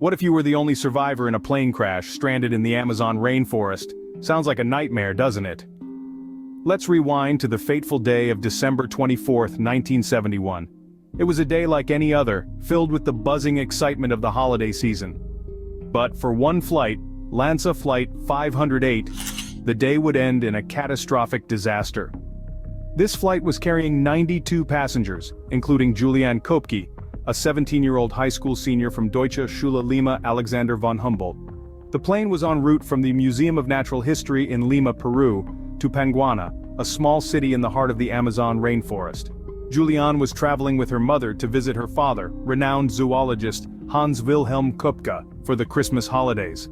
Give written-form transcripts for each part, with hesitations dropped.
What if you were the only survivor in a plane crash stranded in the Amazon rainforest? Sounds like a nightmare, doesn't it? Let's rewind to the fateful day of December 24, 1971. It was a day like any other, filled with the buzzing excitement of the holiday season. But for one flight, LANSA Flight 508, the day would end in a catastrophic disaster. This flight was carrying 92 passengers, including Juliane Koepcke, a 17-year-old high school senior from Deutsche Schule Lima Alexander von Humboldt. The plane was en route from the Museum of Natural History in Lima, Peru, to Panguana, a small city in the heart of the Amazon rainforest. Juliane was traveling with her mother to visit her father, renowned zoologist Hans-Wilhelm Koepcke, for the Christmas holidays.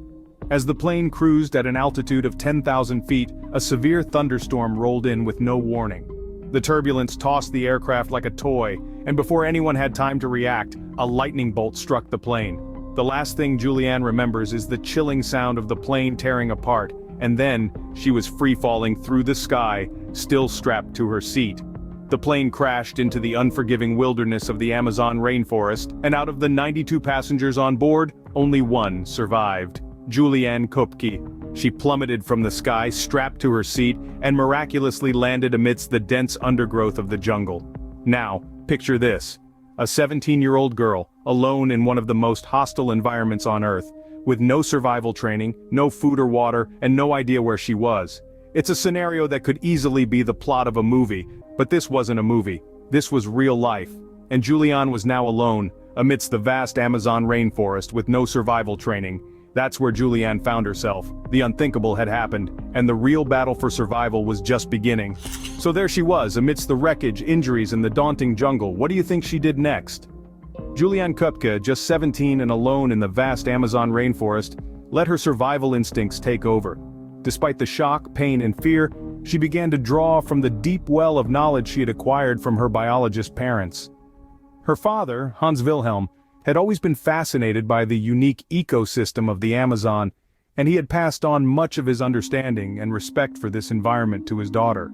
As the plane cruised at an altitude of 10,000 feet, a severe thunderstorm rolled in with no warning. The turbulence tossed the aircraft like a toy, and before anyone had time to react, a lightning bolt struck the plane. The last thing Juliane remembers is the chilling sound of the plane tearing apart, and then, she was free-falling through the sky, still strapped to her seat. The plane crashed into the unforgiving wilderness of the Amazon rainforest, and out of the 92 passengers on board, only one survived. Juliane Koepcke. She plummeted from the sky, strapped to her seat, and miraculously landed amidst the dense undergrowth of the jungle. Now, picture this. A 17-year-old girl, alone in one of the most hostile environments on Earth, with no survival training, no food or water, and no idea where she was. It's a scenario that could easily be the plot of a movie, but this wasn't a movie. This was real life. And Juliane was now alone, amidst the vast Amazon rainforest with no survival training. That's where Juliane found herself. The unthinkable had happened, and the real battle for survival was just beginning. So there she was, amidst the wreckage, injuries, and the daunting jungle. What do you think she did next? Juliane Koepcke, just 17 and alone in the vast Amazon rainforest, let her survival instincts take over. Despite the shock, pain, and fear, she began to draw from the deep well of knowledge she had acquired from her biologist parents. Her father, Hans-Wilhelm, had always been fascinated by the unique ecosystem of the Amazon, and he had passed on much of his understanding and respect for this environment to his daughter.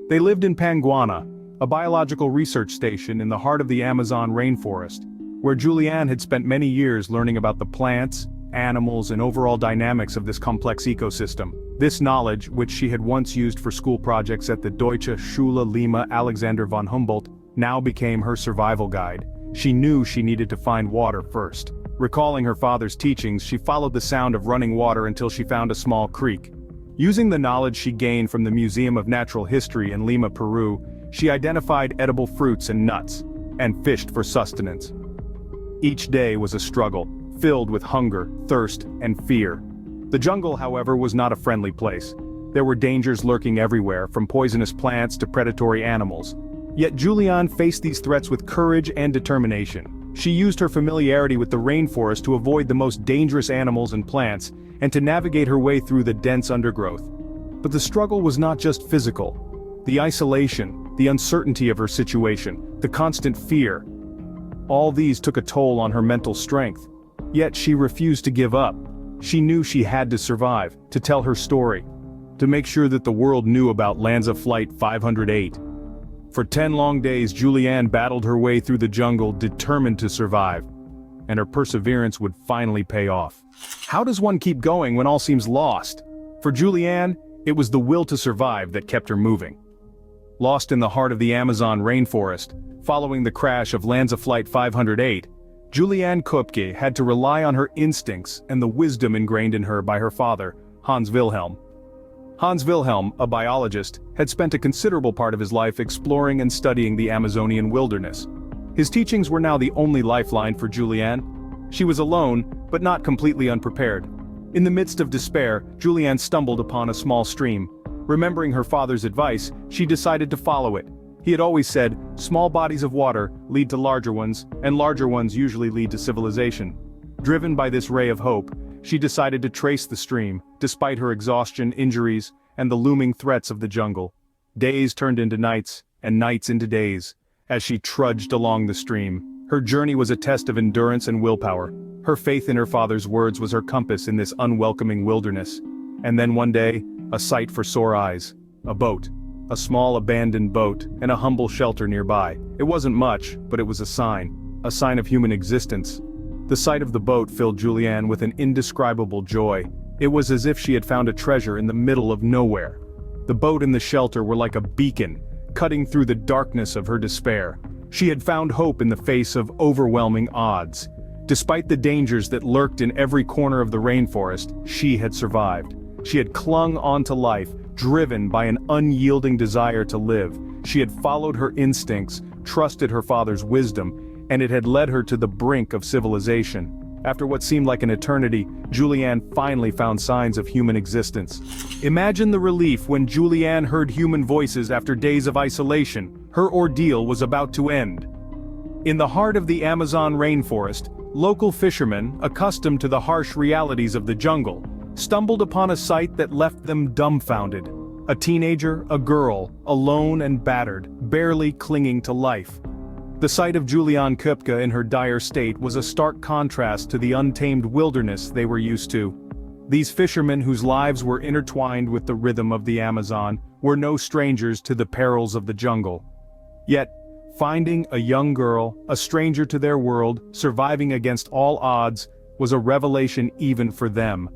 They lived in Panguana, a biological research station in the heart of the Amazon rainforest, where Juliane had spent many years learning about the plants, animals, and overall dynamics of this complex ecosystem. This knowledge, which she had once used for school projects at the Deutsche Schule Lima Alexander von Humboldt, now became her survival guide. She knew she needed to find water first. Recalling her father's teachings, she followed the sound of running water until she found a small creek. Using the knowledge she gained from the Museum of Natural History in Lima, Peru, she identified edible fruits and nuts, and fished for sustenance. Each day was a struggle, filled with hunger, thirst, and fear. The jungle, however, was not a friendly place. There were dangers lurking everywhere, from poisonous plants to predatory animals. Yet Juliane faced these threats with courage and determination. She used her familiarity with the rainforest to avoid the most dangerous animals and plants, and to navigate her way through the dense undergrowth. But the struggle was not just physical. The isolation, the uncertainty of her situation, the constant fear. All these took a toll on her mental strength. Yet she refused to give up. She knew she had to survive, to tell her story, to make sure that the world knew about LANSA Flight 508. For 10 long days, Juliane battled her way through the jungle, determined to survive. And her perseverance would finally pay off. How does one keep going when all seems lost? For Juliane, it was the will to survive that kept her moving. Lost in the heart of the Amazon rainforest, following the crash of LANSA Flight 508, Juliane Koepcke had to rely on her instincts and the wisdom ingrained in her by her father, Hans-Wilhelm. Hans-Wilhelm, a biologist, had spent a considerable part of his life exploring and studying the Amazonian wilderness. His teachings were now the only lifeline for Juliane. She was alone, but not completely unprepared. In the midst of despair, Juliane stumbled upon a small stream. Remembering her father's advice, she decided to follow it. He had always said, small bodies of water lead to larger ones, and larger ones usually lead to civilization. Driven by this ray of hope, she decided to trace the stream, despite her exhaustion, injuries, and the looming threats of the jungle. Days turned into nights, and nights into days. As she trudged along the stream, her journey was a test of endurance and willpower. Her faith in her father's words was her compass in this unwelcoming wilderness. And then one day, a sight for sore eyes. A boat. A small abandoned boat, and a humble shelter nearby. It wasn't much, but it was a sign of human existence. The sight of the boat filled Juliane with an indescribable joy. It was as if she had found a treasure in the middle of nowhere. The boat and the shelter were like a beacon, cutting through the darkness of her despair. She had found hope in the face of overwhelming odds. Despite the dangers that lurked in every corner of the rainforest, she had survived. She had clung onto life, driven by an unyielding desire to live. She had followed her instincts, trusted her father's wisdom, and it had led her to the brink of civilization. After what seemed like an eternity, Juliane finally found signs of human existence. Imagine the relief when Juliane heard human voices after days of isolation. Her ordeal was about to end. In the heart of the Amazon rainforest, local fishermen, accustomed to the harsh realities of the jungle, stumbled upon a sight that left them dumbfounded. A teenager, a girl, alone and battered, barely clinging to life. The sight of Juliane Koepcke in her dire state was a stark contrast to the untamed wilderness they were used to. These fishermen, whose lives were intertwined with the rhythm of the Amazon, were no strangers to the perils of the jungle. Yet, finding a young girl, a stranger to their world, surviving against all odds, was a revelation even for them.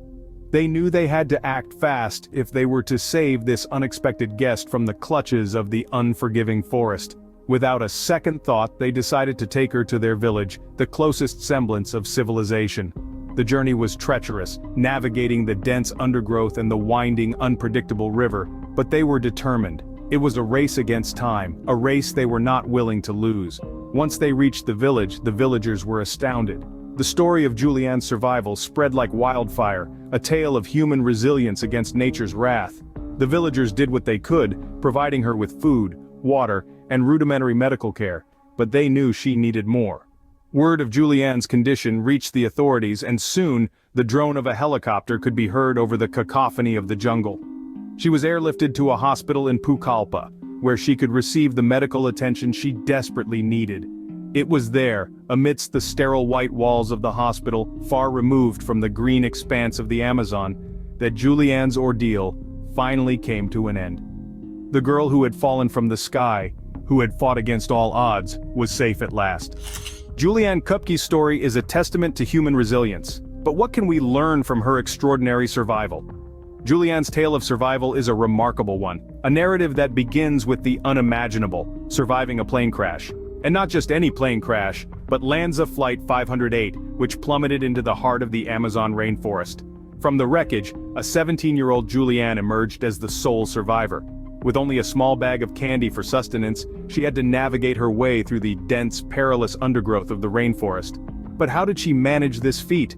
They knew they had to act fast if they were to save this unexpected guest from the clutches of the unforgiving forest. Without a second thought, they decided to take her to their village, the closest semblance of civilization. The journey was treacherous, navigating the dense undergrowth and the winding, unpredictable river, but they were determined. It was a race against time, a race they were not willing to lose. Once they reached the village, the villagers were astounded. The story of Juliane's survival spread like wildfire, a tale of human resilience against nature's wrath. The villagers did what they could, providing her with food, water, and rudimentary medical care, but they knew she needed more. Word of Juliane's condition reached the authorities, and soon, the drone of a helicopter could be heard over the cacophony of the jungle. She was airlifted to a hospital in Pucallpa, where she could receive the medical attention she desperately needed. It was there, amidst the sterile white walls of the hospital, far removed from the green expanse of the Amazon, that Juliane's ordeal finally came to an end. The girl who had fallen from the sky, who had fought against all odds, was safe at last. Juliane Koepcke's story is a testament to human resilience, but what can we learn from her extraordinary survival? Juliane's tale of survival is a remarkable one, a narrative that begins with the unimaginable, surviving a plane crash. And not just any plane crash, but Lanza Flight 508, which plummeted into the heart of the Amazon rainforest. From the wreckage, a 17-year-old Juliane emerged as the sole survivor. With only a small bag of candy for sustenance, she had to navigate her way through the dense, perilous undergrowth of the rainforest. But how did she manage this feat?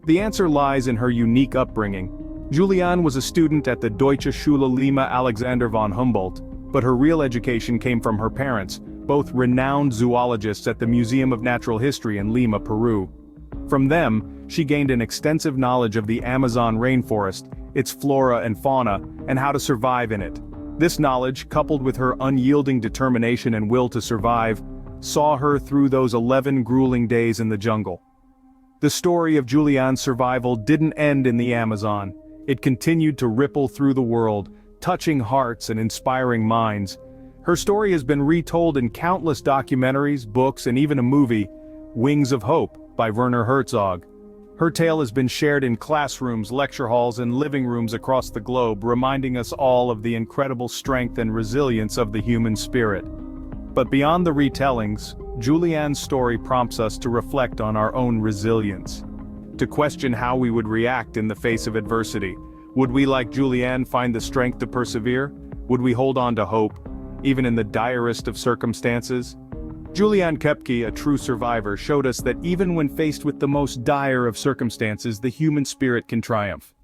The answer lies in her unique upbringing. Juliane was a student at the Deutsche Schule Lima Alexander von Humboldt, but her real education came from her parents, both renowned zoologists at the Museum of Natural History in Lima, Peru. From them, she gained an extensive knowledge of the Amazon rainforest, its flora and fauna, and how to survive in it. This knowledge, coupled with her unyielding determination and will to survive, saw her through those 11 grueling days in the jungle. The story of Juliane's survival didn't end in the Amazon. It continued to ripple through the world, touching hearts and inspiring minds. Her story has been retold in countless documentaries, books, and even a movie, Wings of Hope, by Werner Herzog. Her tale has been shared in classrooms, lecture halls, and living rooms across the globe, reminding us all of the incredible strength and resilience of the human spirit. But beyond the retellings, Juliane's story prompts us to reflect on our own resilience, to question how we would react in the face of adversity. Would we, like Juliane, find the strength to persevere? Would we hold on to hope, even in the direst of circumstances? Juliane Koepcke, a true survivor, showed us that even when faced with the most dire of circumstances, the human spirit can triumph.